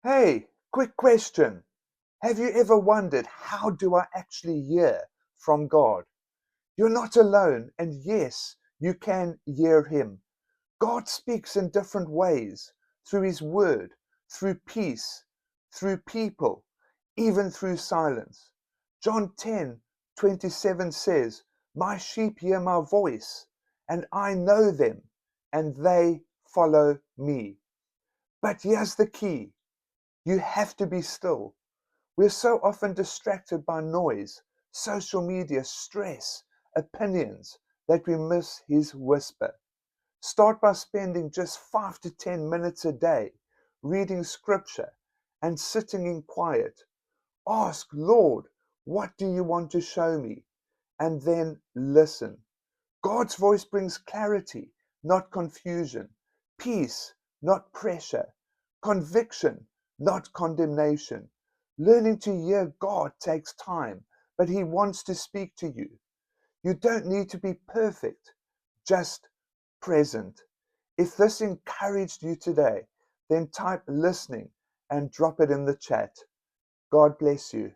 Hey, quick question. Have you ever wondered, how do I actually hear from God? You're not alone, and yes, you can hear Him. God speaks in different ways, through His Word, through peace, through people, even through silence. John 10:27 says, "My sheep hear my voice, and I know them, and they follow me." But here's the key: you have to be still. We're so often distracted by noise, social media, stress, opinions, that we miss His whisper. Start by spending just 5 to 10 minutes a day reading scripture and sitting in quiet. Ask, Lord, what do you want to show me? And then listen. God's voice brings clarity, not confusion, peace, not pressure, conviction, not condemnation. Learning to hear God takes time, but He wants to speak to you. You don't need to be perfect, just present. If this encouraged you today, then type listening and drop it in the chat. God bless you.